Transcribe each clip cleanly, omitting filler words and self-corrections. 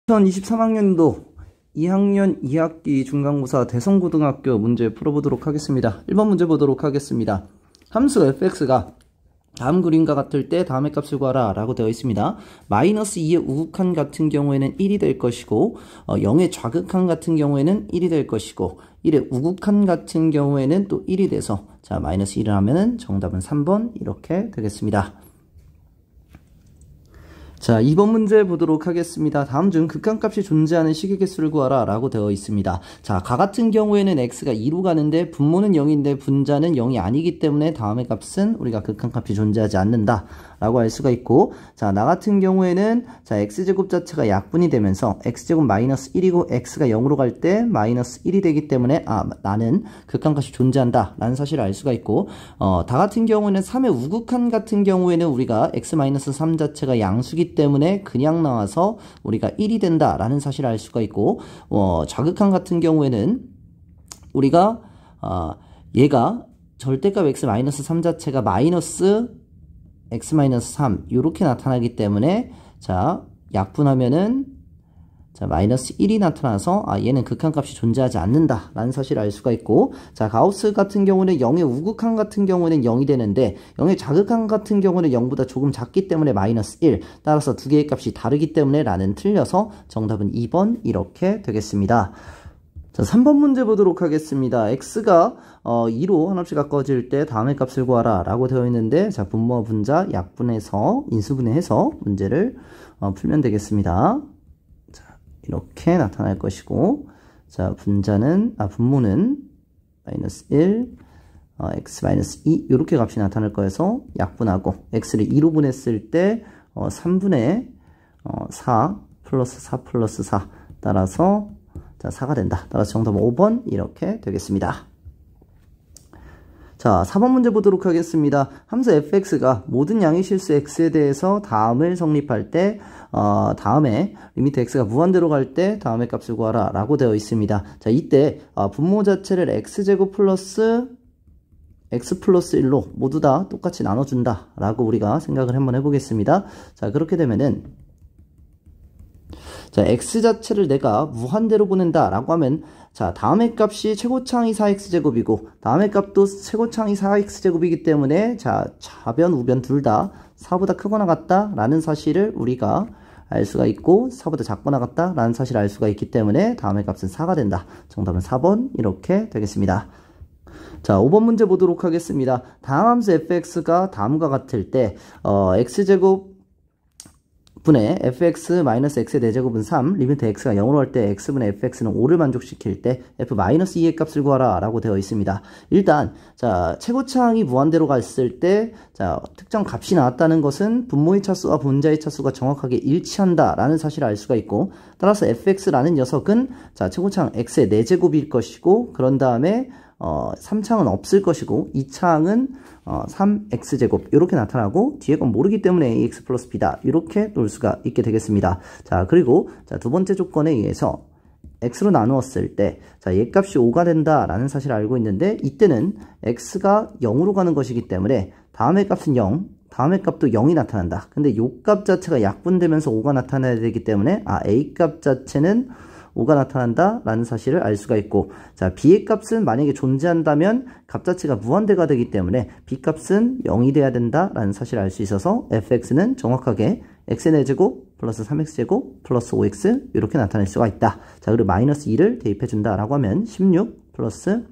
2023학년도 2학년 2학기 중간고사 대성고등학교 문제 풀어보도록 하겠습니다. 1번 문제 보도록 하겠습니다. 함수 fx가 다음 그림과 같을 때 다음의 값을 구하라 라고 되어 있습니다. 마이너스 2의 우극한 같은 경우에는 1이 될 것이고 0의 좌극한 같은 경우에는 1이 될 것이고 1의 우극한 같은 경우에는 또 1이 돼서 자 마이너스 1을 하면은 정답은 3번 이렇게 되겠습니다. 자, 2번 문제 보도록 하겠습니다. 다음 중 극한값이 존재하는 식의 개수를 구하라 라고 되어 있습니다. 자, 가 같은 경우에는 x가 2로 가는데 분모는 0인데 분자는 0이 아니기 때문에 다음의 값은 우리가 극한값이 존재하지 않는다 라고 할 수가 있고, 자, 나 같은 경우에는 자 x제곱 자체가 약분이 되면서 x제곱 마이너스 1이고 x가 0으로 갈 때 마이너스 1이 되기 때문에 나는 극한값이 존재한다 라는 사실을 알 수가 있고, 다 같은 경우에는 3의 우극한 같은 경우에는 우리가 x-3 자체가 양수기 때문에 그냥 나와서 우리가 1이 된다 라는 사실을 알 수가 있고, 좌극한 같은 경우에는 우리가 얘가 절대값 x-3 자체가 마이너스 x-3 이렇게 나타나기 때문에 자 약분하면은 자 마이너스 1이 나타나서 얘는 극한값이 존재하지 않는다 라는 사실을 알 수가 있고, 자 가우스 같은 경우는 0의 우극한 같은 경우는 0이 되는데 0의 좌극한 같은 경우는 0보다 조금 작기 때문에 마이너스 1, 따라서 두 개의 값이 다르기 때문에 라는 틀려서 정답은 2번 이렇게 되겠습니다. 자, 3번 문제 보도록 하겠습니다. x가 2로 한없이 가까워질 때 다음의 값을 구하라 라고 되어 있는데, 자 분모와 분자 약분해서 인수분해해서 문제를 풀면 되겠습니다. 자, 이렇게 나타날 것이고, 자 분모는 마이너스 1 x 마이너스 2 이렇게 값이 나타날 거여서 약분하고 x를 2로 분했을 때 3분의 4 플러스 4 플러스 4 따라서 자 4가 된다. 따라서 정답은 5번 이렇게 되겠습니다. 자 4번 문제 보도록 하겠습니다. 함수 fx가 모든 양의 실수 x에 대해서 다음을 성립할 때 다음에 리미트 x가 무한대로 갈 때 다음의 값을 구하라 라고 되어 있습니다. 자 이때 분모 자체를 x제곱 플러스 x 플러스 1로 모두 다 똑같이 나눠준다 라고 우리가 생각을 한번 해보겠습니다. 자 그렇게 되면은 자 x 자체를 내가 무한대로 보낸다 라고 하면 자 다음의 값이 최고차항이 4x제곱이고 다음의 값도 최고차항이 4x제곱이기 때문에 자 좌변 우변 둘 다 4보다 크거나 같다 라는 사실을 우리가 알 수가 있고 4보다 작거나 같다 라는 사실을 알 수가 있기 때문에 다음의 값은 4가 된다. 정답은 4번 이렇게 되겠습니다. 자 5번 문제 보도록 하겠습니다. 다음 함수 fx가 다음과 같을 때 x제곱 분의 fx-x의 4제곱은 3, 리미트 x가 0으로 할 때 x분의 fx는 5를 만족시킬 때 f-2의 값을 구하라 라고 되어 있습니다. 일단 자 최고차항이 무한대로 갔을 때 자 특정 값이 나왔다는 것은 분모의 차수와 분자의 차수가 정확하게 일치한다 라는 사실을 알 수가 있고, 따라서 fx라는 녀석은 자 최고차항 x의 4제곱일 것이고, 그런 다음에 3차항은 없을 것이고 2차항은 3x제곱 이렇게 나타나고 뒤에 건 모르기 때문에 ax 플러스 b다 이렇게 놓을 수가 있게 되겠습니다. 자 그리고 자 두 번째 조건에 의해서 x로 나누었을 때 자 얘 값이 5가 된다 라는 사실을 알고 있는데, 이때는 x가 0으로 가는 것이기 때문에 다음의 값은 0, 다음의 값도 0이 나타난다. 근데 요 값 자체가 약분되면서 5가 나타나야 되기 때문에 a 값 자체는 5가 나타난다 라는 사실을 알 수가 있고, 자 b의 값은 만약에 존재한다면 값 자체가 무한대가 되기 때문에 b 값은 0이 돼야 된다 라는 사실을 알 수 있어서 fx는 정확하게 x의 4제곱 플러스 3x제곱 플러스 5x 이렇게 나타낼 수가 있다. 자 그리고 마이너스 2를 대입해 준다 라고 하면 16 플러스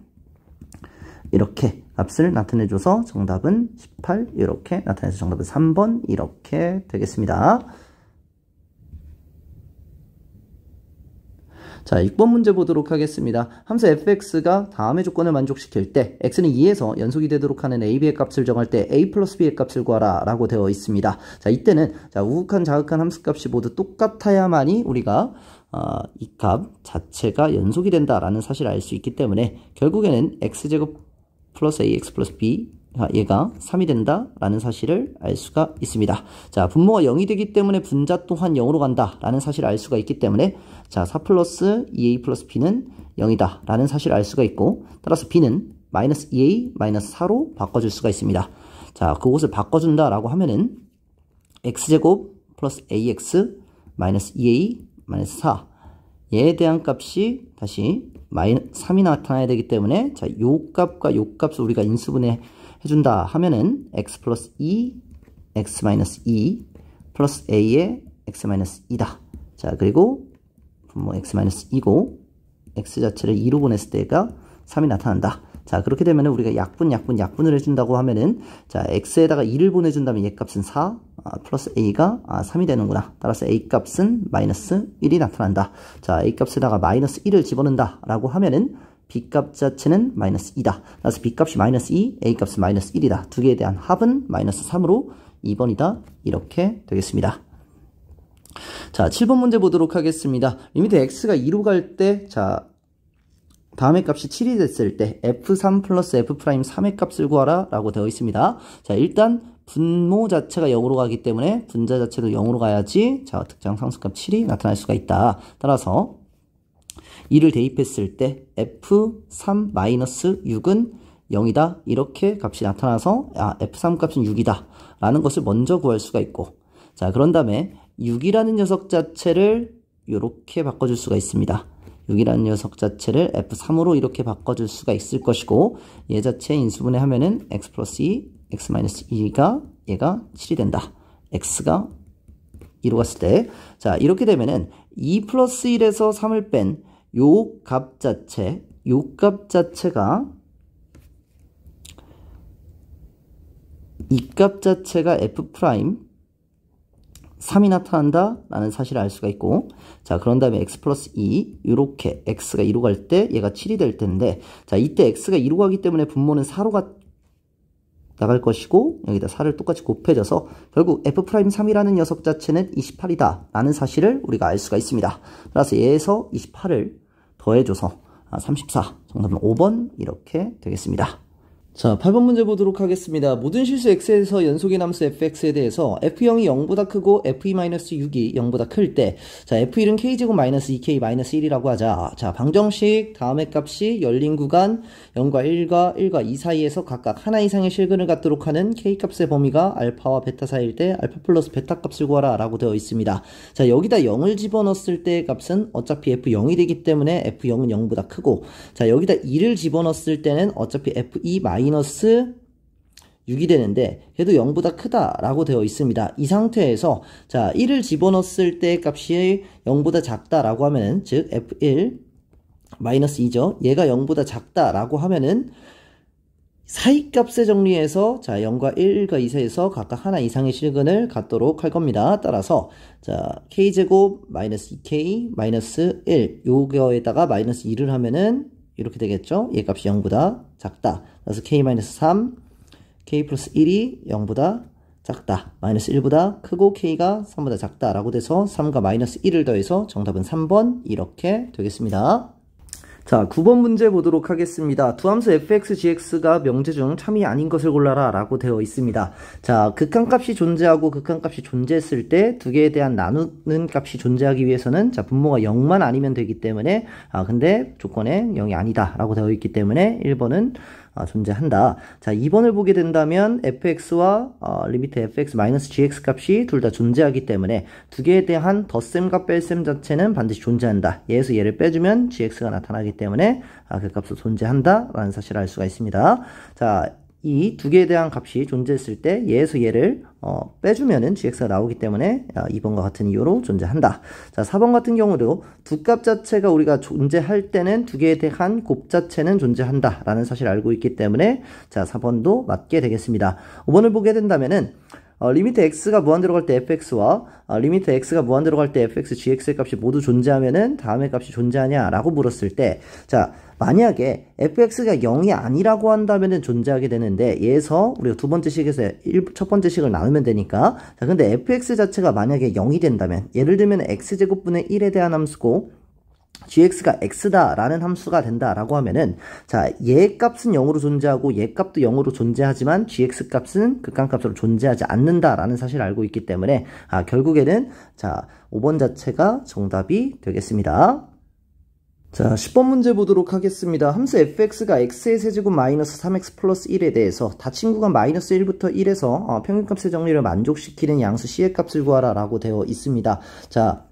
이렇게 값을 나타내줘서 정답은 18 이렇게 나타내서 정답은 3번 이렇게 되겠습니다. 자 6번 문제 보도록 하겠습니다. 함수 fx가 다음의 조건을 만족시킬 때 x는 2에서 연속이 되도록 하는 a, b의 값을 정할 때 a 플러스 b의 값을 구하라 라고 되어 있습니다. 자 이때는 자 우극한 자극한 함수값이 모두 똑같아야만이 우리가 이 값 자체가 연속이 된다 라는 사실을 알 수 있기 때문에 결국에는 x제곱 플러스 ax 플러스 b 얘가 3이 된다 라는 사실을 알 수가 있습니다. 자 분모가 0이 되기 때문에 분자 또한 0으로 간다 라는 사실을 알 수가 있기 때문에 자 4 플러스 2a 플러스 b는 0이다 라는 사실을 알 수가 있고, 따라서 b는 마이너스 2a 마이너스 4로 바꿔줄 수가 있습니다. 자 그것을 바꿔준다 라고 하면은 x제곱 플러스 ax 마이너스 2a 마이너스 4. 얘에 대한 값이 다시 3이 나타나야 되기 때문에 자, 요 값과 요 값을 우리가 인수분해 해준다 하면은 x 플러스 2, x 마이너스 2 플러스 a의 x 마이너스 2다. 자, 그리고 분모 x 마이너스 2고 x 자체를 2로 보냈을 때가 3이 나타난다. 자, 그렇게 되면 우리가 약분을 해준다고 하면은 자, x에다가 2를 보내준다면 얘 값은 4 플러스 a가 3이 되는구나. 따라서 a 값은 마이너스 1이 나타난다. 자, a 값에다가 마이너스 1을 집어넣는다 라고 하면은 b 값 자체는 마이너스 2다. 따라서 b 값이 마이너스 2, a 값은 마이너스 1이다. 두 개에 대한 합은 마이너스 3으로 2번이다. 이렇게 되겠습니다. 자, 7번 문제 보도록 하겠습니다. 리미트 x가 2로 갈 때, 자, 다음의 값이 7이 됐을 때 f3 플러스 f'3의 값을 구하라 라고 되어 있습니다. 자, 일단 분모 자체가 0으로 가기 때문에 분자 자체도 0으로 가야지 자, 특정 상수값 7이 나타날 수가 있다. 따라서 2를 대입했을 때 f3-6은 0이다. 이렇게 값이 나타나서 f3 값은 6이다 라는 것을 먼저 구할 수가 있고, 자, 그런 다음에 6이라는 녀석 자체를 이렇게 바꿔줄 수가 있습니다. 6이라는 녀석 자체를 f3으로 이렇게 바꿔줄 수가 있을 것이고, 얘 자체 인수분해 하면은 x 플러스 2, x 마이너스 2가 얘가 7이 된다. x가 2로 갔을 때, 자, 이렇게 되면은 2 플러스 1에서 3을 뺀 요 값 자체가 이 값 자체가 f 프라임 3이 나타난다 라는 사실을 알 수가 있고, 자, 그런 다음에 x 플러스 2 이렇게 x가 2로 갈 때 얘가 7이 될 텐데, 자, 이때 x가 2로 가기 때문에 분모는 4로 나갈 것이고, 여기다 4를 똑같이 곱해져서 결국 f'3이라는 녀석 자체는 28이다 라는 사실을 우리가 알 수가 있습니다. 따라서 얘에서 28을 더해줘서 34, 정답은 5번 이렇게 되겠습니다. 자, 8번 문제 보도록 하겠습니다. 모든 실수 x에서 연속의 남수 fx에 대해서 f0이 0보다 크고 f2-6이 0보다 클 때, 자, f1은 k제곱 마이너스 2k 마이너스 1이라고 하자. 자, 방정식 다음의 값이 열린 구간 0과 1과 2 사이에서 각각 하나 이상의 실근을 갖도록 하는 k값의 범위가 알파와 베타 사이일 때 알파 플러스 베타 값을 구하라 라고 되어 있습니다. 자, 여기다 0을 집어넣었을 때의 값은 어차피 f0이 되기 때문에 f0은 0보다 크고, 자, 여기다 2를 집어넣었을 때는 어차피 f2 마이너스 6이 되는데 걔도 0보다 크다라고 되어 있습니다. 이 상태에서 자, 1을 집어넣었을 때 값이 0보다 작다라고 하면은, 즉 f1 마이너스 2죠. 얘가 0보다 작다라고 하면은 사이 값에 정리해서 자, 0과 1과 2 사이에서 각각 하나 이상의 실근을 갖도록 할 겁니다. 따라서 자, k제곱 마이너스 2k 마이너스 1 요거에다가 마이너스 2를 하면은 이렇게 되겠죠. 얘 값이 0보다 작다. 그래서 k-3, k 플러스 1이 0보다 작다. 마이너스 1보다 크고 k가 3보다 작다 라고 돼서 3과 마이너스 1을 더해서 정답은 3번 이렇게 되겠습니다. 자, 9번 문제 보도록 하겠습니다. 두 함수 fx, gx가 명제 중 참이 아닌 것을 골라라 라고 되어 있습니다. 자, 극한값이 존재하고 극한값이 존재했을 때 두 개에 대한 나누는 값이 존재하기 위해서는 자, 분모가 0만 아니면 되기 때문에 근데 조건에 0이 아니다 라고 되어 있기 때문에 1번은 존재한다. 자, 2번을 보게 된다면 fx와 리미트 fx-gx 값이 둘 다 존재하기 때문에 두 개에 대한 덧셈과 뺄셈 자체는 반드시 존재한다. 얘에서 얘를 빼주면 gx가 나타나기 때문에 그 값도 존재한다 라는 사실을 알 수가 있습니다. 자, 이 두 개에 대한 값이 존재했을 때 얘에서 얘를 빼주면은 gx가 나오기 때문에 2번과 같은 이유로 존재한다. 자, 4번 같은 경우도 두 값 자체가 우리가 존재할 때는 두 개에 대한 곱 자체는 존재한다 라는 사실을 알고 있기 때문에 자, 4번도 맞게 되겠습니다. 5번을 보게 된다면은 리미트 x가 무한대로 갈 때 fx와 리미트 x가 무한대로 갈 때 fx, gx의 값이 모두 존재하면은 다음의 값이 존재하냐 라고 물었을 때, 자, 만약에 fx가 0이 아니라고 한다면은 존재하게 되는데, 얘에서 우리가 두 번째 식에서 첫 번째 식을 나누면 되니까, 자, 근데 fx 자체가 만약에 0이 된다면, 예를 들면 x제곱분의 1에 대한 함수고 gx가 x다 라는 함수가 된다 라고 하면은, 자, 얘 값은 0으로 존재하고 얘 값도 0으로 존재하지만 gx 값은 극한값으로 존재하지 않는다 라는 사실을 알고 있기 때문에 결국에는 자, 5번 자체가 정답이 되겠습니다. 자, 10번 문제 보도록 하겠습니다. 함수 fx가 x의 세제곱 마이너스 3x 플러스 1에 대해서 닫힌 구간 마이너스 1부터 1에서 평균값의 정리를 만족시키는 양수 c의 값을 구하라 라고 되어 있습니다. 자,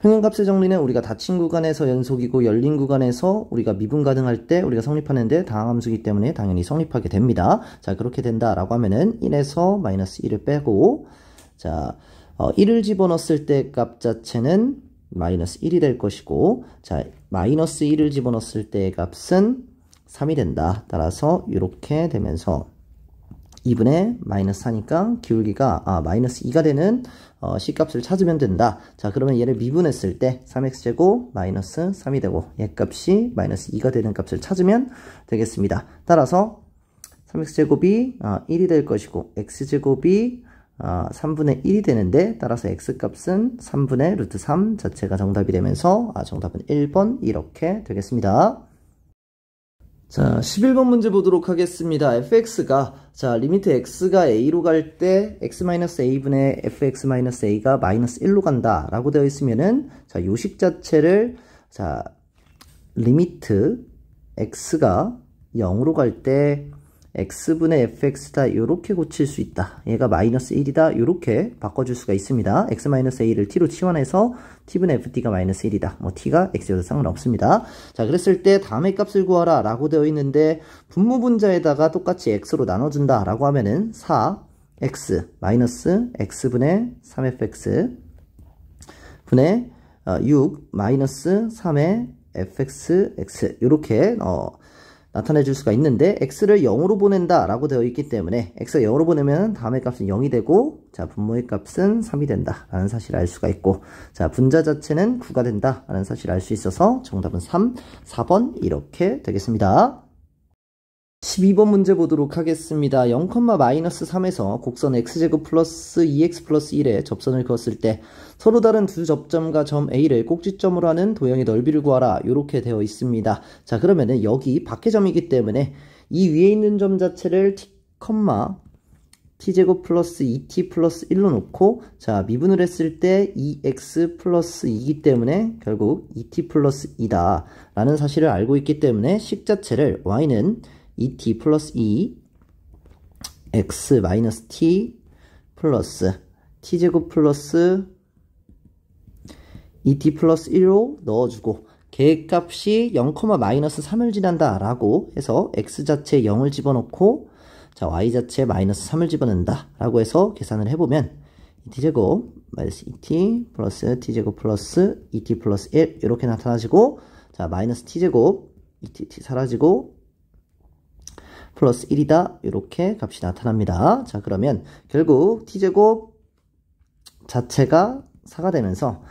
평균값의 정리는 우리가 닫힌 구간에서 연속이고 열린 구간에서 우리가 미분 가능할 때 우리가 성립하는데 다항함수이기 때문에 당연히 성립하게 됩니다. 자, 그렇게 된다라고 하면은 1에서 마이너스 1을 빼고, 자, 1을 집어넣었을 때 값 자체는 마이너스 1이 될 것이고, 자, 마이너스 1을 집어넣었을 때 값은 3이 된다. 따라서 이렇게 되면서 2분의 마이너스 4니까 기울기가 마이너스 2가 되는 C값을 찾으면 된다. 자, 그러면 얘를 미분했을 때 3x제곱 마이너스 3이 되고 얘 값이 마이너스 2가 되는 값을 찾으면 되겠습니다. 따라서 3x제곱이 1이 될 것이고 x제곱이 3분의 1이 되는데, 따라서 x값은 3분의 루트 3 자체가 정답이 되면서 정답은 1번 이렇게 되겠습니다. 자, 11번 문제 보도록 하겠습니다. fx가, 자, 리미트 x가 a로 갈 때 x-a분의 fx-a가 마이너스 1로 간다 라고 되어 있으면은, 자, 요식 자체를, 자, 리미트 x가 0으로 갈 때 x분의 fx다 요렇게 고칠 수 있다. 얘가 마이너스 1이다 요렇게 바꿔줄 수가 있습니다. x-a를 t로 치환해서 t분의 ft가 마이너스 1이다. 뭐 t가 x여도 상관없습니다. 자, 그랬을 때 다음의 값을 구하라 라고 되어 있는데, 분모분자에다가 똑같이 x로 나눠준다 라고 하면은 4x 마이너스 x분의 3fx 분의 6 마이너스 3의 fxx 요렇게 나타내 줄 수가 있는데, x를 0으로 보낸다 라고 되어 있기 때문에 x가 0으로 보내면 다음의 값은 0이 되고, 자, 분모의 값은 3이 된다 라는 사실을 알 수가 있고, 자, 분자 자체는 9가 된다 라는 사실을 알 수 있어서 정답은 3, 4번 이렇게 되겠습니다. 12번 문제 보도록 하겠습니다. 0, 마이너스 3에서 곡선 x제곱 플러스 2x 플러스 1에 접선을 그었을 때 서로 다른 두 접점과 점 A를 꼭지점으로 하는 도형의 넓이를 구하라 이렇게 되어 있습니다. 자, 그러면은 여기 밖의 점이기 때문에 이 위에 있는 점 자체를 t, t제곱 플러스 2t 플러스 1로 놓고, 자, 미분을 했을 때 2x 플러스 2이기 때문에 결국 2t 플러스 2다 라는 사실을 알고 있기 때문에 식 자체를 y는 2t 플러스 2 x 마이너스 t 플러스 t제곱 플러스 2t 플러스 1로 넣어주고, 계획값이 0, 마이너스 3을 지난다 라고 해서 x 자체에 0을 집어넣고, 자, y 자체에 마이너스 3을 집어넣는다 라고 해서 계산을 해보면 2t제곱 마이너스 2t 플러스 t제곱 플러스 2t 플러스 1 이렇게 나타나지고, 자, 마이너스 t제곱 2t 사라지고 플러스 1이다 이렇게 값이 나타납니다. 자, 그러면 결국 t제곱 자체가 4가 되면서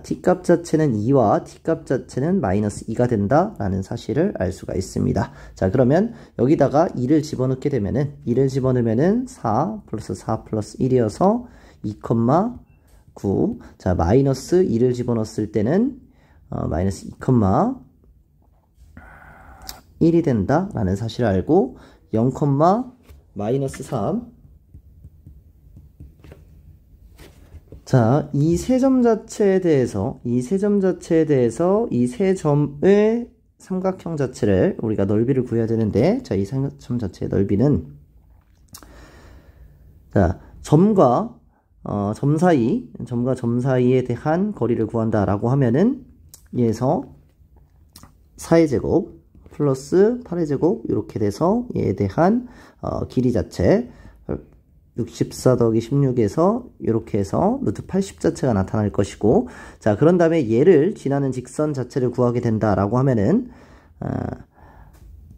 t값 자체는 2와 t값 자체는 마이너스 2가 된다 라는 사실을 알 수가 있습니다. 자, 그러면 여기다가 2를 집어넣게 되면은 2를 집어넣으면은 4 플러스 4 플러스 1이어서 2,9. 자, 마이너스 2를 집어넣었을 때는 마이너스 2,1이 된다 라는 사실을 알고, 0, 마이너스 3. 자, 이 세 점 자체에 대해서 이 세 점의 삼각형 자체를 우리가 넓이를 구해야 되는데, 자, 이 점 자체의 넓이는, 자, 점과 점 사이에 대한 거리를 구한다라고 하면은 얘에서 4의 제곱 플러스 8의 제곱 이렇게 돼서 얘에 대한 길이 자체 64 더하기 16에서 이렇게 해서 루트 80 자체가 나타날 것이고, 자, 그런 다음에 얘를 지나는 직선 자체를 구하게 된다라고 하면은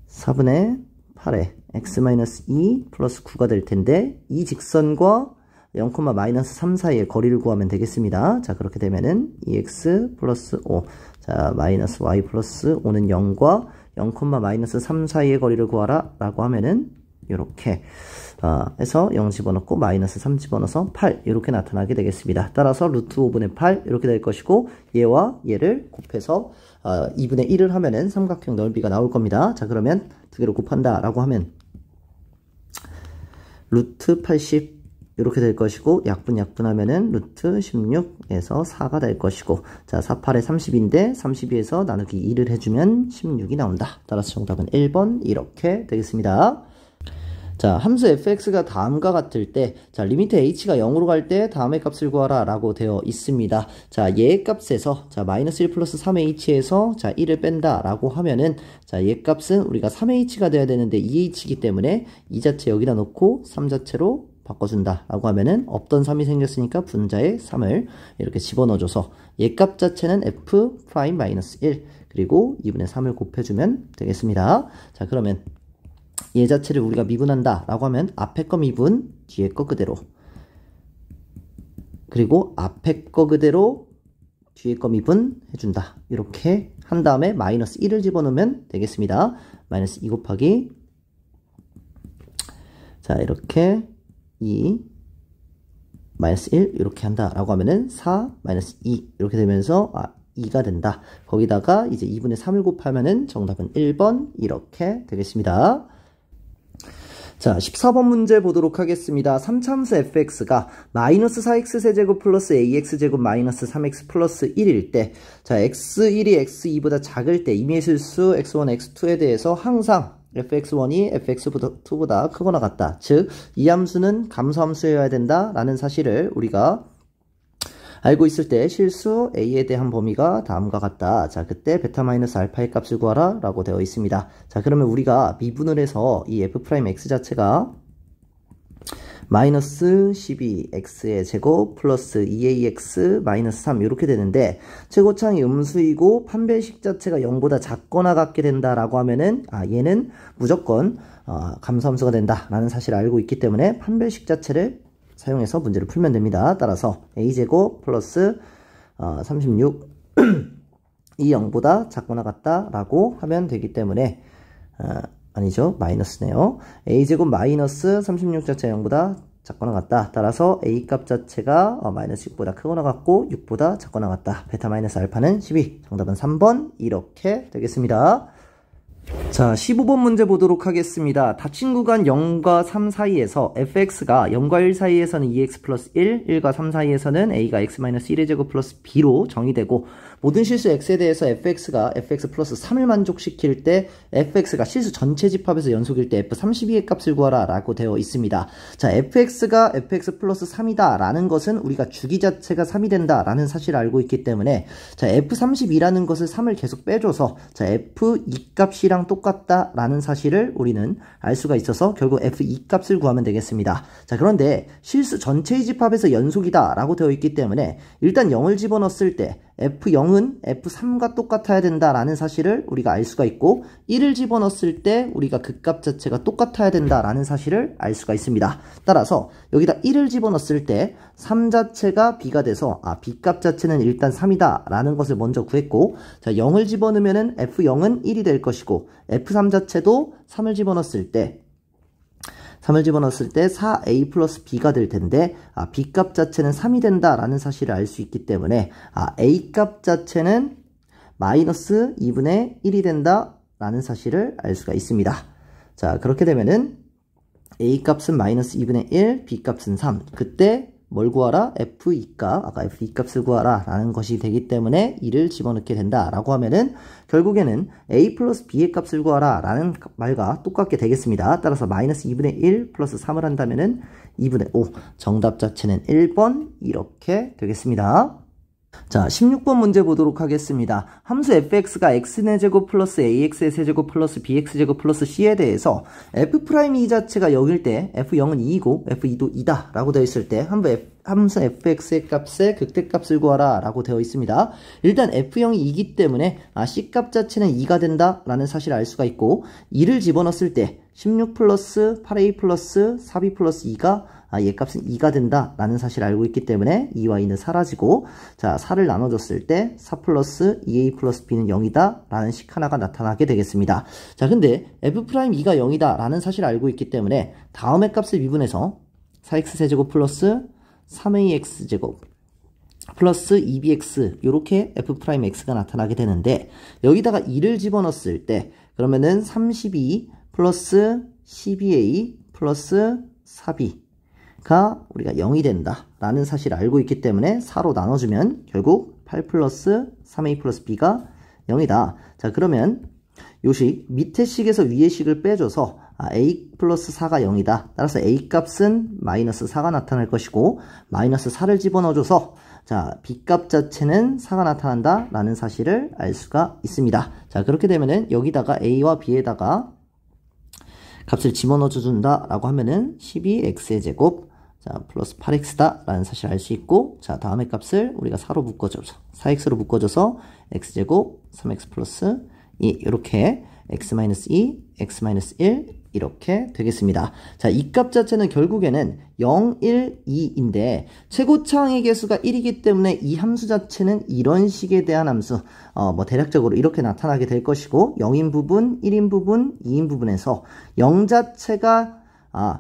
4분의 8에 x-2 플러스 9가 될 텐데, 이 직선과 0, 마이너스 3 사이의 거리를 구하면 되겠습니다. 자, 그렇게 되면은 2x 플러스 5, 자, 마이너스 y 플러스 5는 0과 0, 마이너스 3 사이의 거리를 구하라 라고 하면은 요렇게 해서 0 집어넣고 마이너스 3 집어넣어서 8 이렇게 나타나게 되겠습니다. 따라서 루트 5분의 8 이렇게 될 것이고, 얘와 얘를 곱해서 2분의 1을 하면은 삼각형 넓이가 나올 겁니다. 자, 그러면 두 개를 곱한다 라고 하면 루트 80 이렇게 될 것이고, 약분하면은 루트 16에서 4가 될 것이고, 자, 4, 8에 30인데 32에서 나누기 2를 해주면 16이 나온다. 따라서 정답은 1번 이렇게 되겠습니다. 자, 함수 fx가 다음과 같을 때, 자, 리미트 h가 0으로 갈 때 다음의 값을 구하라 라고 되어 있습니다. 자, 얘의 값에서, 자, 마이너스 1 플러스 3h에서, 자, 1을 뺀다 라고 하면은, 자, 얘 값은 우리가 3h가 돼야 되는데 2h이기 때문에 이 자체 여기다 놓고 3 자체로 바꿔준다 라고 하면은 없던 3이 생겼으니까 분자에 3을 이렇게 집어넣어줘서 얘 값 자체는 f'-1 그리고 2분의 3을 곱해주면 되겠습니다. 자, 그러면 얘 자체를 우리가 미분한다 라고 하면 앞에 거 미분, 뒤에 거 그대로, 그리고 앞에 거 그대로 뒤에 거 미분 해준다. 이렇게 한 다음에 마이너스 1을 집어넣으면 되겠습니다. 마이너스 2 곱하기, 자, 이렇게 2 마이너스 1 이렇게 한다 라고 하면은 4 마이너스 2 이렇게 되면서 2가 된다. 거기다가 이제 2분의 3을 곱하면은 정답은 1번 이렇게 되겠습니다. 자, 14번 문제 보도록 하겠습니다. 3차함수 fx가 마이너스 4x 세제곱 플러스 ax 제곱 마이너스 3x 플러스 1일 때, 자, x1이 x2보다 작을 때 임의의 실수 x1, x2에 대해서 항상 fx1이 fx2보다 크거나 같다. 즉, 이 함수는 감소함수여야 된다 라는 사실을 우리가 알고 있을 때 실수 a에 대한 범위가 다음과 같다. 자, 그때 베타 마이너스 알파의 값을 구하라 라고 되어 있습니다. 자, 그러면 우리가 미분을 해서 이 f'x 자체가 마이너스 12x의 제곱 플러스 2ax 마이너스 3 이렇게 되는데, 최고창이 음수이고 판별식 자체가 0보다 작거나 같게 된다라고 하면은 얘는 무조건 감소함수가 된다라는 사실을 알고 있기 때문에 판별식 자체를 사용해서 문제를 풀면 됩니다. 따라서 a제곱 플러스 36 이 0보다 작거나 같다라고 하면 되기 때문에 아니죠, 마이너스네요. a제곱 마이너스 36 자체가 0보다 작거나 같다. 따라서 a 값 자체가 마이너스 6보다 크거나 같고 6보다 작거나 같다. 베타 마이너스 알파는 12. 정답은 3번 이렇게 되겠습니다. 자, 15번 문제 보도록 하겠습니다. 닫힌 구간 0과 3 사이에서 fx가 0과 1 사이에서는 2x 플러스 1, 1과 3 사이에서는 a가 x 마이너스 1의 제곱 플러스 b로 정의되고, 모든 실수 x에 대해서 fx가 fx 플러스 3을 만족시킬 때 fx가 실수 전체 집합에서 연속일 때 f32의 값을 구하라 라고 되어 있습니다. 자, fx가 fx 플러스 3이다 라는 것은 우리가 주기 자체가 3이 된다 라는 사실을 알고 있기 때문에, 자, f32라는 것을 3을 계속 빼줘서 자, f2 값이랑 똑같다 라는 사실을 우리는 알 수가 있어서 결국 f2 값을 구하면 되겠습니다. 자, 그런데 실수 전체의 집합에서 연속이다 라고 되어 있기 때문에 일단 0을 집어넣었을 때 f0은 f3과 똑같아야 된다라는 사실을 우리가 알 수가 있고, 1을 집어넣었을 때 우리가 그 값 자체가 똑같아야 된다라는 사실을 알 수가 있습니다. 따라서 여기다 1을 집어넣었을 때 3 자체가 b가 돼서 b 값 자체는 일단 3이다 라는 것을 먼저 구했고, 자, 0을 집어넣으면은 f0은 1이 될 것이고 f3 자체도 3을 집어넣었을 때 4a 플러스 b가 될 텐데, b 값 자체는 3이 된다라는 사실을 알 수 있기 때문에 a 값 자체는 마이너스 2분의 1이 된다라는 사실을 알 수가 있습니다. 자, 그렇게 되면은 a 값은 마이너스 2분의 1, b 값은 3. 그때 뭘 구하라? f2 값, 아까 f2 값을 구하라 라는 것이 되기 때문에 2를 집어넣게 된다 라고 하면은 결국에는 a 플러스 b의 값을 구하라 라는 말과 똑같게 되겠습니다. 따라서 마이너스 2분의 1 플러스 3을 한다면은 2분의 5. 정답 자체는 1번 이렇게 되겠습니다. 자, 16번 문제 보도록 하겠습니다. 함수 fx가 x의 제곱 플러스 ax의 세제곱 플러스 bx제곱 플러스 c에 대해서 f'2 자체가 0일 때 f0은 2이고 f2도 2다 라고 되어 있을 때 함수 fx의 값의 극대값을 구하라 라고 되어 있습니다. 일단 f0이 2이기 때문에 c값 자체는 2가 된다 라는 사실을 알 수가 있고, 2를 집어넣었을 때 16 플러스 8a 플러스 4b 플러스 2가 얘 값은 2가 된다 라는 사실을 알고 있기 때문에 2와 2는 사라지고, 자, 4를 나눠줬을 때 4 플러스 2a 플러스 b는 0이다 라는 식 하나가 나타나게 되겠습니다. 자, 근데 f'2가 0이다 라는 사실을 알고 있기 때문에 다음의 값을 미분해서 4x 세제곱 플러스 3ax 제곱 플러스 2bx 이렇게 f'x가 나타나게 되는데, 여기다가 2를 집어넣었을 때 그러면은 32 플러스 12a 플러스 4b 가 우리가 0이 된다 라는 사실을 알고 있기 때문에 4로 나눠주면 결국 8 플러스 3a 플러스 b가 0이다. 자, 그러면 요 식 밑에 식에서 위에 식을 빼줘서 a 플러스 4가 0이다. 따라서 a 값은 마이너스 4가 나타날 것이고 마이너스 4를 집어넣어줘서 자, b 값 자체는 4가 나타난다 라는 사실을 알 수가 있습니다. 자, 그렇게 되면은 여기다가 a와 b에다가 값을 집어넣어 준다 라고 하면은 12x의 제곱 자 플러스 8x다 라는 사실을 알 수 있고 자 다음의 값을 우리가 4로 묶어줘서 4x로 묶어줘서 x제곱 3x 플러스 2 이렇게 x-2 x-1 이렇게 되겠습니다. 자, 이 값 자체는 결국에는 0, 1, 2인데 최고차항의 개수가 1이기 때문에 이 함수 자체는 이런 식에 대한 함수 뭐 대략적으로 이렇게 나타나게 될 것이고 0인 부분, 1인 부분, 2인 부분에서 0 자체가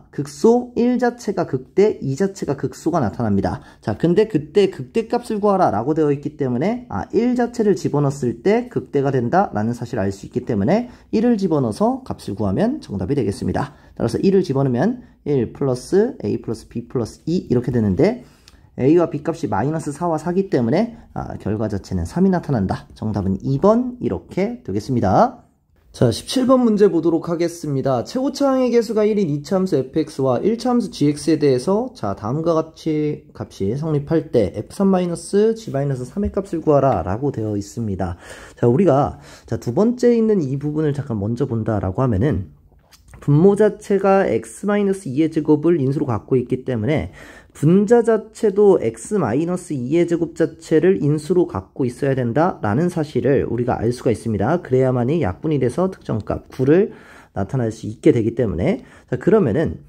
극소, 1 자체가 극대, 2 자체가 극소가 나타납니다. 자, 근데 그때 극대값을 구하라 라고 되어 있기 때문에 1 자체를 집어넣었을 때 극대가 된다 라는 사실을 알 수 있기 때문에 1을 집어넣어서 값을 구하면 정답이 되겠습니다. 따라서 1을 집어넣으면 1 플러스 a 플러스 b 플러스 2 이렇게 되는데 a와 b 값이 마이너스 4와 4기 때문에 결과 자체는 3이 나타난다. 정답은 2번 이렇게 되겠습니다. 자, 17번 문제 보도록 하겠습니다. 최고차항의 개수가 1인 2차 함수 fx와 1차 함수 gx에 대해서 자, 다음과 같이 값이 성립할 때 f3-g-3의 값을 구하라 라고 되어 있습니다. 자, 우리가 자, 두 번째 있는 이 부분을 잠깐 먼저 본다 라고 하면은 분모 자체가 x-2의 제곱을 인수로 갖고 있기 때문에 분자 자체도 x-2의 제곱 자체를 인수로 갖고 있어야 된다 라는 사실을 우리가 알 수가 있습니다. 그래야만이 약분이 돼서 특정값 9를 나타낼 수 있게 되기 때문에 자, 그러면은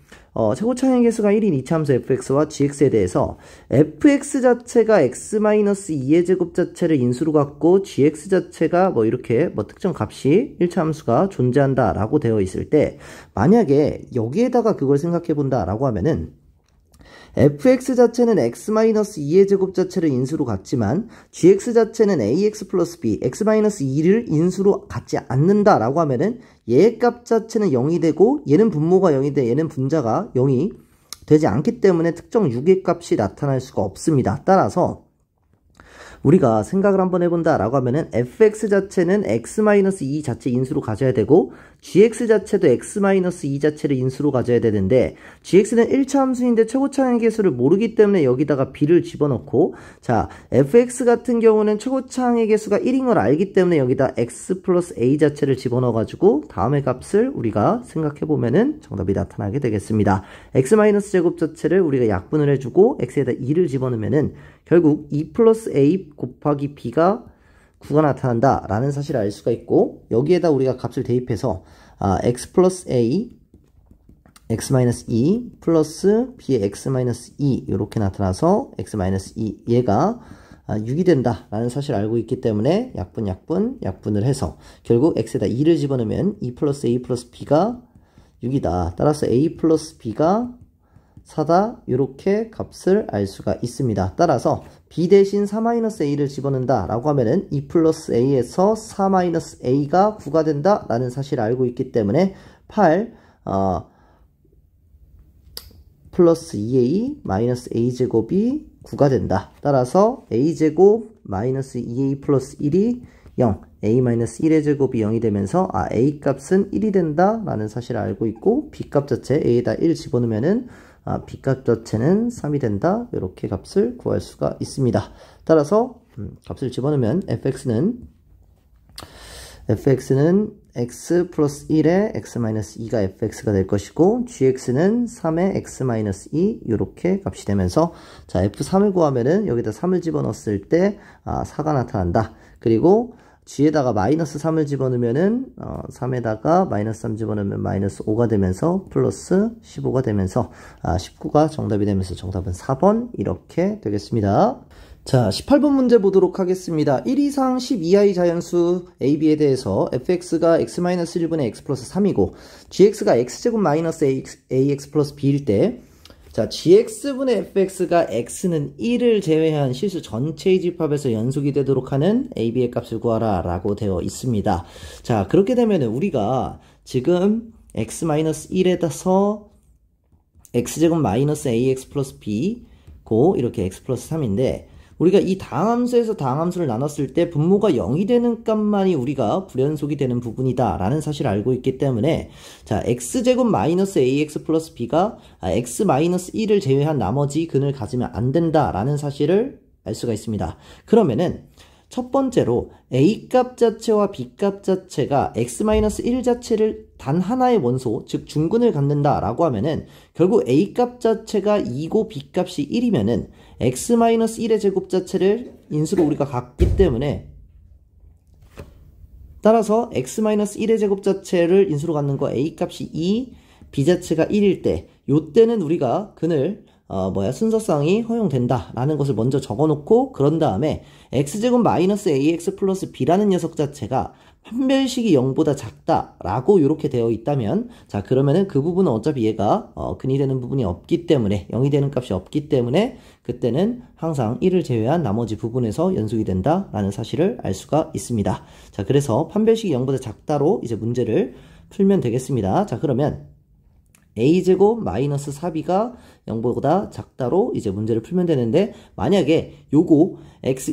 최고차항의 개수가 1인 2차 함수 fx와 gx에 대해서 fx 자체가 x-2의 제곱 자체를 인수로 갖고 gx 자체가 뭐 이렇게 뭐 특정 값이 1차 함수가 존재한다 라고 되어 있을 때 만약에 여기에다가 그걸 생각해 본다 라고 하면은 fx 자체는 x-2의 제곱 자체를 인수로 갖지만 gx 자체는 ax 플러스 b, x-2를 인수로 갖지 않는다 라고 하면은 얘 값 자체는 0이 되고 얘는 분모가 0이 돼 얘는 분자가 0이 되지 않기 때문에 특정 6의 값이 나타날 수가 없습니다. 따라서 우리가 생각을 한번 해본다 라고 하면은 fx 자체는 x-2 자체 인수로 가져야 되고 gx 자체도 x-2 자체를 인수로 가져야 되는데 gx는 1차 함수인데 최고차항의 개수를 모르기 때문에 여기다가 b를 집어넣고 자 fx 같은 경우는 최고차항의 개수가 1인 걸 알기 때문에 여기다 x 플러스 a 자체를 집어넣어 가지고 다음의 값을 우리가 생각해 보면은 정답이 나타나게 되겠습니다. x-제곱 자체를 우리가 약분을 해주고 x에다 2를 집어넣으면은 결국 2 플러스 a 곱하기 b가 9가 나타난다 라는 사실을 알 수가 있고 여기에다 우리가 값을 대입해서 x 플러스 a x-2 플러스 b의 x-2 이렇게 나타나서 x-2 얘가 6이 된다 라는 사실을 알고 있기 때문에 약분을 해서 결국 x에다 2를 집어넣으면 2 플러스 a 플러스 b가 6이다. 따라서 a 플러스 b가 4다 이렇게 값을 알 수가 있습니다. 따라서 b 대신 4-a를 집어넣는다 라고 하면은 2 플러스 a에서 4-a가 9가 된다 라는 사실을 알고 있기 때문에 8 플러스 2a 마이너스 a제곱이 9가 된다. 따라서 a제곱 마이너스 2a 플러스 1이 0 a-1의 제곱이 0이 되면서 a 값은 1이 된다 라는 사실을 알고 있고 b 값 자체 a에다 1 집어넣으면은 b 값 자체는 3이 된다 이렇게 값을 구할 수가 있습니다. 따라서 값을 집어넣으면 fx는 x 플러스 1에 x-2가 fx가 될 것이고 gx는 3의 x-2 이렇게 값이 되면서 자 f3을 구하면은 여기다 3을 집어넣었을 때 4가 나타난다. 그리고 g에다가 마이너스 3을 집어넣으면은 3에다가 마이너스 3 집어넣으면 마이너스 5가 되면서 플러스 15가 되면서 19가 정답이 되면서 정답은 4번 이렇게 되겠습니다. 자, 18번 문제 보도록 하겠습니다. 1 이상 10 이하의 자연수 AB에 대해서 fx가 x-1분의 x 플러스 3이고 gx가 x제곱 마이너스 ax 플러스 b일 때 자, gx분의 fx가 x는 1을 제외한 실수 전체의 집합에서 연속이 되도록 하는 ab의 값을 구하라 라고 되어 있습니다. 자, 그렇게 되면 우리가 지금 x-1에다서 x제곱 마이너스 ax 플러스 b고 이렇게 x 플러스 3인데 우리가 이 다항함수에서 다항함수를 나눴을 때 분모가 0이 되는 값만이 우리가 불연속이 되는 부분이다 라는 사실을 알고 있기 때문에 자 x제곱 마이너스 ax 플러스 b가 x 마이너스 1을 제외한 나머지 근을 가지면 안 된다 라는 사실을 알 수가 있습니다. 그러면은 첫 번째로 a값 자체와 b값 자체가 x-1 자체를 단 하나의 원소, 즉 중근을 갖는다 라고 하면은 결국 a값 자체가 2고 b값이 1이면은 x-1의 제곱 자체를 인수로 우리가 갖기 때문에 따라서 x-1의 제곱 자체를 인수로 갖는 거 a값이 2, b 자체가 1일 때 요때는 우리가 근을 순서상이 허용된다 라는 것을 먼저 적어놓고 그런 다음에 x제곱 마이너스 ax 플러스 b라는 녀석 자체가 판별식이 0보다 작다 라고 이렇게 되어 있다면 자 그러면은 그 부분은 어차피 얘가 근이 되는 부분이 없기 때문에 0이 되는 값이 없기 때문에 그때는 항상 1을 제외한 나머지 부분에서 연속이 된다 라는 사실을 알 수가 있습니다. 자 그래서 판별식이 0보다 작다로 이제 문제를 풀면 되겠습니다. 자 그러면 a제곱 마이너스 4b가 0보다 작다로 이제 문제를 풀면 되는데 만약에 요거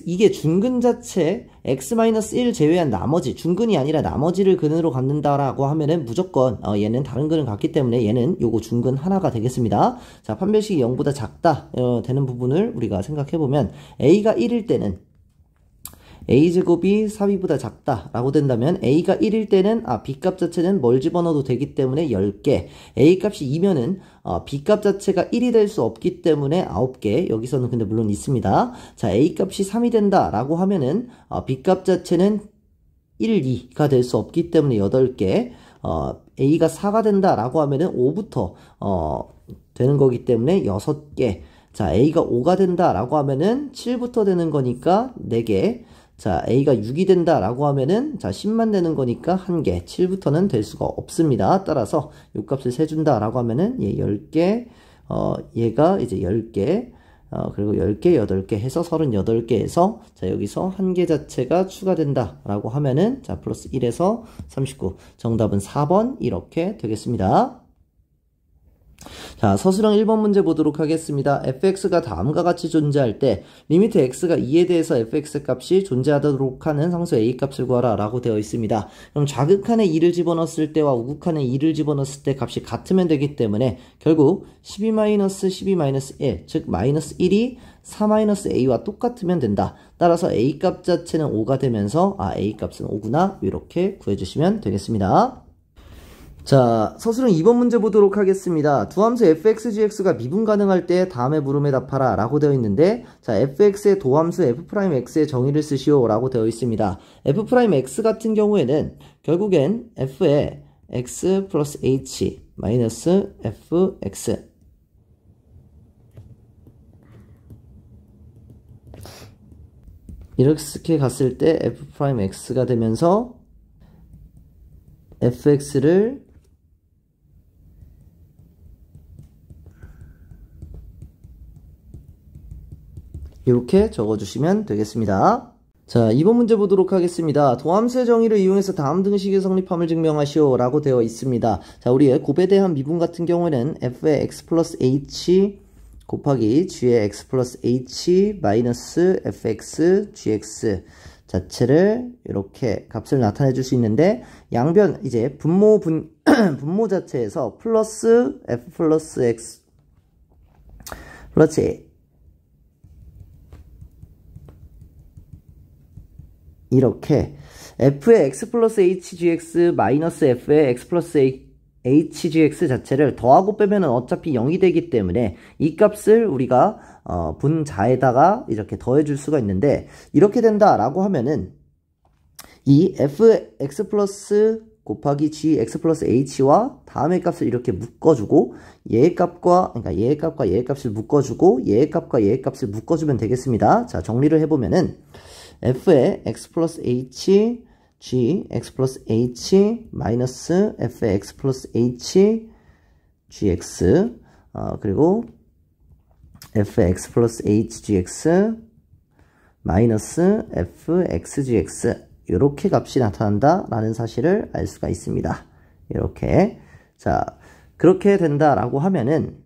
이게 중근 자체 x-1 제외한 나머지 중근이 아니라 나머지를 근으로 갖는다라고 하면은 무조건 얘는 다른 근을 갖기 때문에 얘는 요거 중근 하나가 되겠습니다. 자 판별식이 0보다 작다 되는 부분을 우리가 생각해보면 a가 1일 때는 a제곱이 4b보다 작다 라고 된다면 a가 1일 때는 b값 자체는 뭘 집어넣어도 되기 때문에 10개 a값이 2면은 b값 자체가 1이 될 수 없기 때문에 9개 여기서는 근데 물론 있습니다. 자 a값이 3이 된다 라고 하면은 b값 자체는 1, 2가 될 수 없기 때문에 8개 a가 4가 된다 라고 하면은 5부터 되는 거기 때문에 6개 자 a가 5가 된다 라고 하면은 7부터 되는 거니까 4개 자 a가 6이 된다 라고 하면은 자 10만 되는 거니까 1개 7부터는 될 수가 없습니다. 따라서 요 값을 세준다 라고 하면은 얘 10개 얘가 이제 10개 그리고 10개 8개 해서 38개에서 자 여기서 1개 자체가 추가된다 라고 하면은 자 플러스 1에서 39 정답은 4번 이렇게 되겠습니다. 자 서술형 1번 문제 보도록 하겠습니다. fx가 다음과 같이 존재할 때 리미트 x가 2에 대해서 fx 값이 존재하도록 하는 상수 a 값을 구하라 라고 되어 있습니다. 그럼 좌극한에 2를 집어넣었을 때와 우극한에 2를 집어넣었을 때 값이 같으면 되기 때문에 결국 12-12-1 즉 마이너스 1이 4-a와 똑같으면 된다. 따라서 a 값 자체는 5가 되면서 a 값은 5구나 이렇게 구해주시면 되겠습니다. 자, 서술형 2번 문제 보도록 하겠습니다. 두 함수 fx, gx가 미분 가능할 때 다음의 물음에 답하라 라고 되어 있는데 자, fx의 도함수 f'x의 정의를 쓰시오 라고 되어 있습니다. f'x 같은 경우에는 결국엔 f의 x 플러스 h 마이너스 fx 이렇게 갔을 때 f'x가 되면서 fx를 이렇게 적어주시면 되겠습니다. 자, 2번 문제 보도록 하겠습니다. 도함수의 정의를 이용해서 다음 등식의 성립함을 증명하시오 라고 되어 있습니다. 자, 우리의 곱에 대한 미분 같은 경우에는 f의 x 플러스 h 곱하기 g의 x 플러스 h 마이너스 fx gx 자체를 이렇게 값을 나타내 줄 수 있는데 양변 이제 분모 자체에서 플러스 f 플러스 x 플러스 이렇게 f의 x 플러스 hgx 마이너스 f의 x 플러스 hgx 자체를 더하고 빼면은 어차피 0이 되기 때문에 이 값을 우리가 분자에다가 이렇게 더해줄 수가 있는데 이렇게 된다라고 하면은 이 fx 플러스 곱하기 g x 플러스 h와 다음의 값을 이렇게 묶어주고 얘의 값과 그러니까 얘의 값과 얘의 값을 묶어주고 얘의 값과 얘의 값을 묶어주면 되겠습니다. 자 정리를 해보면은 f의 x 플러스 h g x 플러스 h 마이너스 f의 x 플러스 h gx 그리고 f의 x 플러스 h gx 마이너스 fx gx 이렇게 값이 나타난다 라는 사실을 알 수가 있습니다. 이렇게 자 그렇게 된다 라고 하면은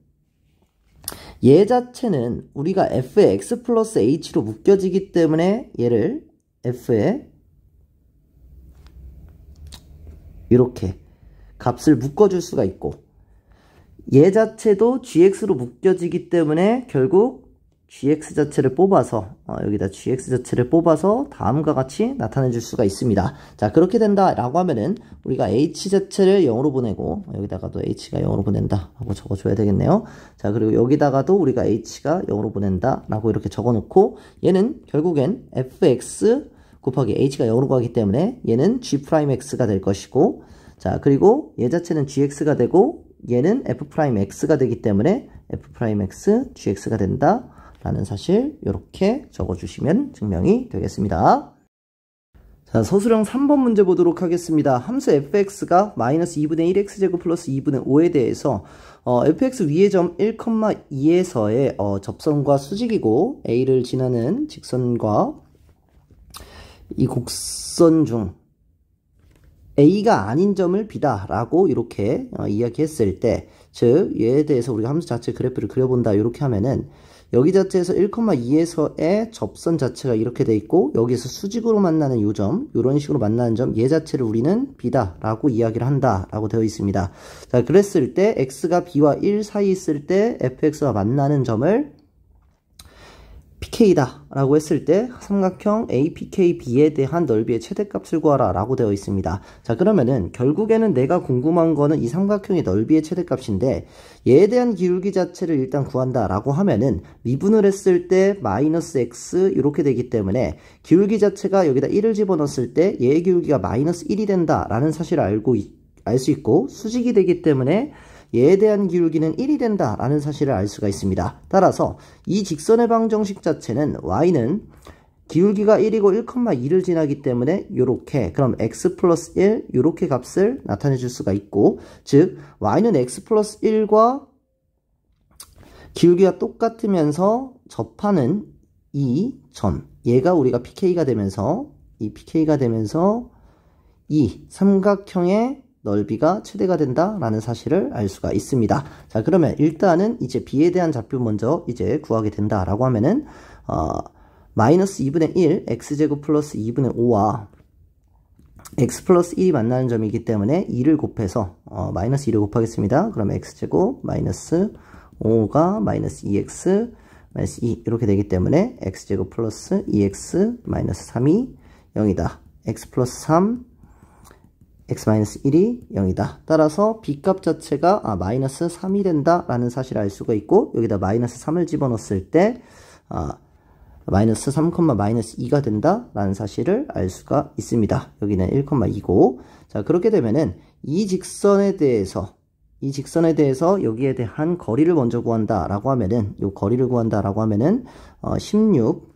얘 자체는 우리가 f의 x 플러스 h로 묶여지기 때문에 얘를 f에 이렇게 값을 묶어줄 수가 있고, 얘 자체도 gx로 묶여지기 때문에 결국 gx 자체를 뽑아서 여기다 gx 자체를 뽑아서 다음과 같이 나타내 줄 수가 있습니다. 자, 그렇게 된다 라고 하면은 우리가 h 자체를 0으로 보내고, 여기다가도 h가 0으로 보낸다 라고 적어줘야 되겠네요. 자, 그리고 여기다가도 우리가 h가 0으로 보낸다 라고 이렇게 적어 놓고, 얘는 결국엔 fx 곱하기 h가 0으로 가기 때문에 얘는 g'x가 될 것이고, 자, 그리고 얘 자체는 gx가 되고 얘는 f'x가 되기 때문에 f'x gx가 된다 라는 사실 이렇게 적어주시면 증명이 되겠습니다. 자, 서술형 3번 문제 보도록 하겠습니다. 함수 fx가 마이너스 2분의 1x제곱 플러스 2분의 5에 대해서 fx 위의 점 1,2에서의 접선과 수직이고 a를 지나는 직선과 이 곡선 중 a가 아닌 점을 b다 라고 이렇게 이야기했을 때, 즉 얘에 대해서 우리가 함수 자체 그래프를 그려본다 이렇게 하면은 여기 자체에서 1,2에서의 접선 자체가 이렇게 돼 있고, 여기서 수직으로 만나는 요 점, 이런 식으로 만나는 점, 얘 자체를 우리는 b다 라고 이야기를 한다 라고 되어 있습니다. 자, 그랬을 때 x가 b와 1 사이 있을 때 fx와 만나는 점을 pk다 라고 했을 때 삼각형 APKB에 대한 넓이의 최대값을 구하라 라고 되어 있습니다. 자, 그러면은 결국에는 내가 궁금한 거는 이 삼각형의 넓이의 최대값인데, 얘에 대한 기울기 자체를 일단 구한다 라고 하면은 미분을 했을 때 마이너스 x 이렇게 되기 때문에 기울기 자체가 여기다 1을 집어넣었을 때 얘의 기울기가 마이너스 1이 된다 라는 사실을 알 수 있고, 수직이 되기 때문에 얘에 대한 기울기는 1이 된다 라는 사실을 알 수가 있습니다. 따라서 이 직선의 방정식 자체는 y는 기울기가 1이고 1,2를 지나기 때문에 요렇게, 그럼 x 플러스 1 요렇게 값을 나타내 줄 수가 있고, 즉 y는 x 플러스 1과 기울기가 똑같으면서 접하는 이 점, 얘가 우리가 pk가 되면서 이 삼각형의 넓이가 최대가 된다라는 사실을 알 수가 있습니다. 자, 그러면 일단은 이제 b에 대한 좌표 먼저 이제 구하게 된다라고 하면은 마이너스 2분의 1 x제곱 플러스 2분의 5와 x 플러스 1이 만나는 점이기 때문에 2를 곱해서 마이너스 2를 곱하겠습니다. 그럼 x제곱 마이너스 5가 마이너스 2x 마이너스 2 이렇게 되기 때문에 x제곱 플러스 2x 마이너스 3이 0이다. x 플러스 3 x-1이 0이다. 따라서 b값 자체가 마이너스 3이 된다 라는 사실을 알 수가 있고, 여기다 마이너스 3을 집어넣었을 때 마이너스 3, 마이너스 2가 된다 라는 사실을 알 수가 있습니다. 여기는 1,2고, 자, 그렇게 되면은 이 직선에 대해서 여기에 대한 거리를 먼저 구한다 라고 하면은, 요 거리를 구한다 라고 하면은 16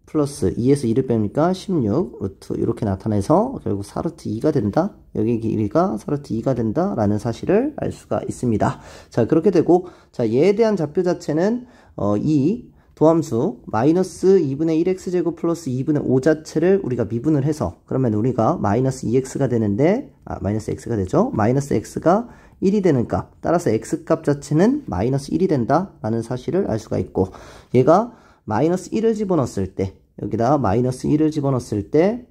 플러스 2에서 2를 빼니까 16 루트 이렇게 나타내서 결국 4루트 2가 된다. 여기 길이가 4루트 2가 된다 라는 사실을 알 수가 있습니다. 자, 그렇게 되고, 자, 얘에 대한 좌표 자체는 이 도함수 마이너스 2분의 1x제곱 플러스 2분의 5 자체를 우리가 미분을 해서, 그러면 우리가 마이너스 2x가 되는데, 마이너스 x가 되죠. 마이너스 x가 1이 되는 값, 따라서 x값 자체는 마이너스 1이 된다 라는 사실을 알 수가 있고, 얘가 마이너스 1을 집어넣었을 때, 여기다 마이너스 1을 집어넣었을 때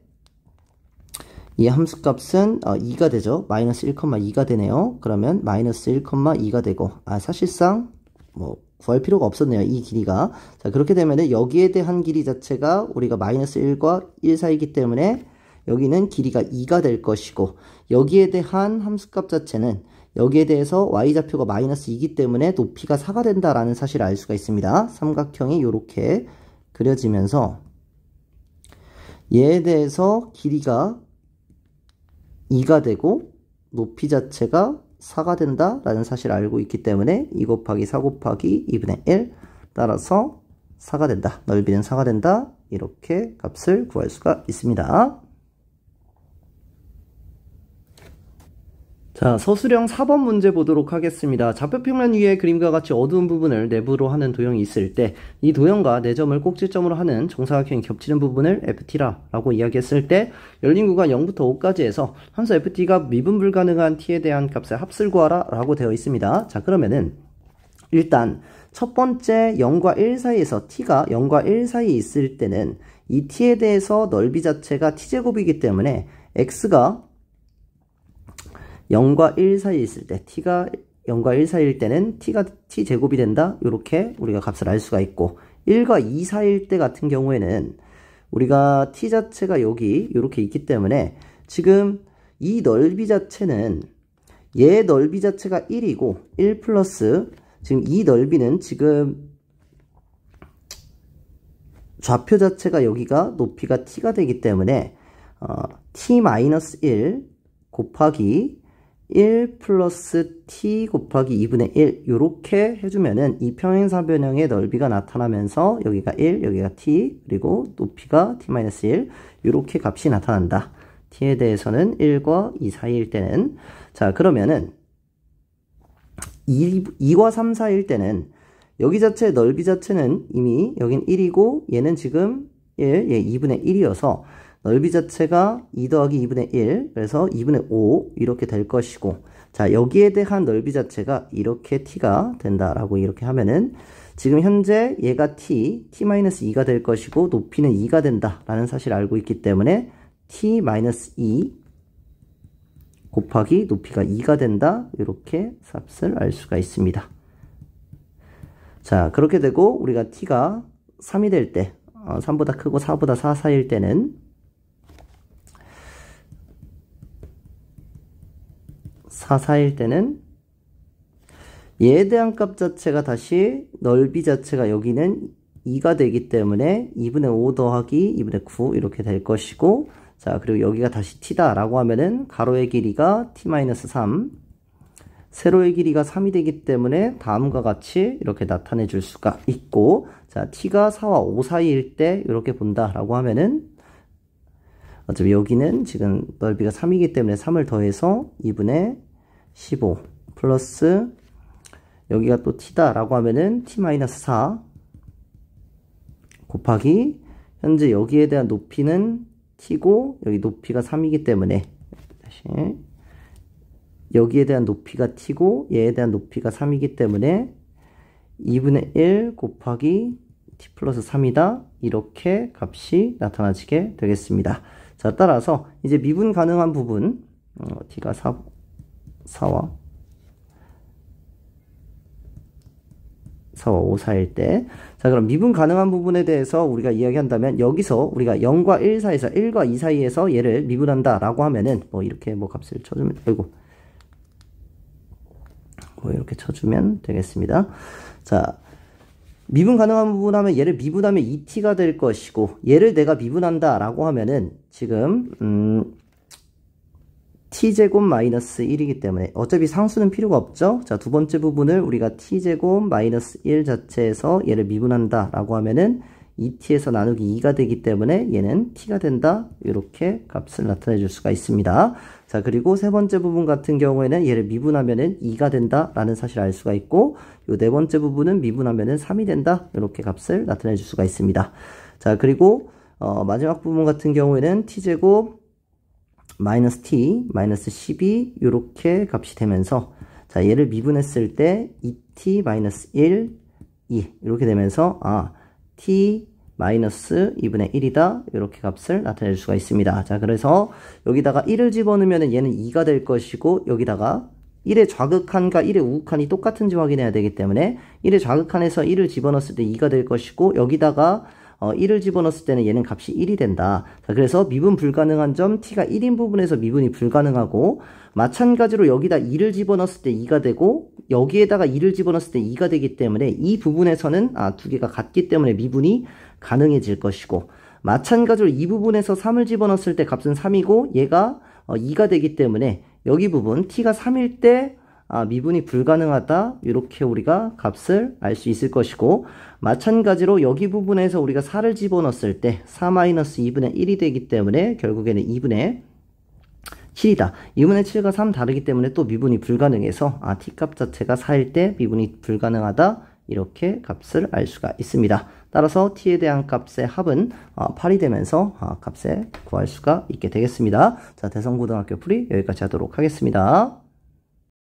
이 함수값은 2가 되죠. 마이너스 1,2가 되네요. 그러면 마이너스 1,2가 되고, 사실상 뭐 구할 필요가 없었네요. 이 길이가. 자, 그렇게 되면은 여기에 대한 길이 자체가 우리가 마이너스 1과 1 사이이기 때문에 여기는 길이가 2가 될 것이고, 여기에 대한 함수값 자체는 여기에 대해서 y좌표가 마이너스 2이기 때문에 높이가 4가 된다라는 사실을 알 수가 있습니다. 삼각형이 이렇게 그려지면서 얘에 대해서 길이가 2가 되고 높이 자체가 4가 된다라는 사실을 알고 있기 때문에 2 곱하기 4 곱하기 2분의 1 따라서 4가 된다. 넓이는 4가 된다. 이렇게 값을 구할 수가 있습니다. 자, 서술형 4번 문제 보도록 하겠습니다. 좌표평면 위에 그림과 같이 어두운 부분을 내부로 하는 도형이 있을 때 이 도형과 내점을 꼭지점으로 하는 정사각형이 겹치는 부분을 ft라고 이야기했을 때 열린 구간 0부터 5까지 해서 함수 ft가 미분 불가능한 t에 대한 값의 합을 구하라 라고 되어 있습니다. 자, 그러면은 일단 첫 번째 0과 1 사이에서 t가 0과 1 사이에 있을 때는 이 t에 대해서 넓이 자체가 t제곱이기 때문에 x가 0과 1 사이에 있을 때 t가 0과 1 사이일 때는 t가 t제곱이 된다. 이렇게 우리가 값을 알 수가 있고 1과 2 사이일 때 같은 경우에는 우리가 t 자체가 여기 이렇게 있기 때문에 지금 이 넓이 자체는 얘 넓이 자체가 1이고 1 플러스 지금 이 넓이는 지금 좌표 자체가 여기가 높이가 t가 되기 때문에 t-1 곱하기 1 플러스 t 곱하기 2분의 1 이렇게 해주면은 이 평행사변형의 넓이가 나타나면서 여기가 1, 여기가 t, 그리고 높이가 t-1 이렇게 값이 나타난다. t에 대해서는 1과 2 사이일 때는 자 그러면은 2과 3 사이일 때는 여기 자체의 넓이 자체는 이미 여긴 1이고 얘는 지금 1, 얘 2분의 1이어서 넓이 자체가 2 더하기 2분의 1 그래서 2분의 5 이렇게 될 것이고 자 여기에 대한 넓이 자체가 이렇게 t가 된다라고 이렇게 하면은 지금 현재 얘가 t-2가 될 것이고 높이는 2가 된다라는 사실을 알고 있기 때문에 t-2 곱하기 높이가 2가 된다 이렇게 값을 알 수가 있습니다. 자 그렇게 되고 우리가 t가 3이 될 때 3보다 크고 4보다 4 사이일 때는 4 사이일 때는 얘에 대한 값 자체가 다시 넓이 자체가 여기는 2가 되기 때문에 2분의 5 더하기 2분의 9 이렇게 될 것이고 자 그리고 여기가 다시 t다 라고 하면은 가로의 길이가 t-3 세로의 길이가 3이 되기 때문에 다음과 같이 이렇게 나타내 줄 수가 있고 자 t가 4와 5 사이일 때 이렇게 본다 라고 하면은 어차피 여기는 지금 넓이가 3이기 때문에 3을 더해서 2분의 15 플러스 여기가 또 t다 라고 하면은 t-4 곱하기 현재 여기에 대한 높이는 t고 여기 높이가 3이기 때문에 다시 여기에 대한 높이가 t고 얘에 대한 높이가 3이기 때문에 2분의 1 곱하기 t 플러스 3이다 이렇게 값이 나타나지게 되겠습니다. 자 따라서 이제 미분 가능한 부분 t가 4와 5 사이일 때 자 그럼 미분 가능한 부분에 대해서 우리가 이야기한다면 여기서 우리가 0과 1 사이에서 1과 2 사이에서 얘를 미분한다 라고 하면은 뭐 이렇게 뭐 값을 쳐주면 뭐 이렇게 쳐주면 되겠습니다. 자 미분 가능한 부분 하면 얘를 미분하면 2t가 될 것이고 얘를 내가 미분한다 라고 하면은 지금 t제곱 마이너스 1이기 때문에 어차피 상수는 필요가 없죠. 자 두 번째 부분을 우리가 t제곱 마이너스 1 자체에서 얘를 미분한다 라고 하면은 2t에서 나누기 2가 되기 때문에 얘는 t가 된다 이렇게 값을 나타내 줄 수가 있습니다. 자 그리고 세 번째 부분 같은 경우에는 얘를 미분하면은 2가 된다 라는 사실을 알 수가 있고 요 네 번째 부분은 미분하면은 3이 된다 이렇게 값을 나타내 줄 수가 있습니다. 자 그리고 마지막 부분 같은 경우에는 t제곱 마이너스 t 마이너스 12 이렇게 값이 되면서 자 얘를 미분했을 때 2t 마이너스 1 2 이렇게 되면서 t 마이너스 2분의 1이다 이렇게 값을 나타낼 수가 있습니다. 자 그래서 여기다가 1을 집어넣으면 얘는 2가 될 것이고 여기다가 1의 좌극한과 1의 우극한이 똑같은지 확인해야 되기 때문에 1의 좌극한에서 1을 집어넣었을 때 2가 될 것이고 여기다가 1을 집어넣었을 때는 얘는 값이 1이 된다. 자, 그래서 미분 불가능한 점 t가 1인 부분에서 미분이 불가능하고 마찬가지로 여기다 2를 집어넣었을 때 2가 되고 여기에다가 2를 집어넣었을 때 2가 되기 때문에 이 부분에서는 두 개가 같기 때문에 미분이 가능해질 것이고 마찬가지로 이 부분에서 3을 집어넣었을 때 값은 3이고 얘가 2가 되기 때문에 여기 부분 t가 3일 때 미분이 불가능하다 이렇게 우리가 값을 알 수 있을 것이고 마찬가지로 여기 부분에서 우리가 4를 집어넣었을 때 4-2분의 1이 되기 때문에 결국에는 2분의 7이다. 2분의 7과 3 다르기 때문에 또 미분이 불가능해서 t값 자체가 4일 때 미분이 불가능하다. 이렇게 값을 알 수가 있습니다. 따라서 t에 대한 값의 합은 8이 되면서 값을 구할 수가 있게 되겠습니다. 자, 대성고등학교 풀이 여기까지 하도록 하겠습니다.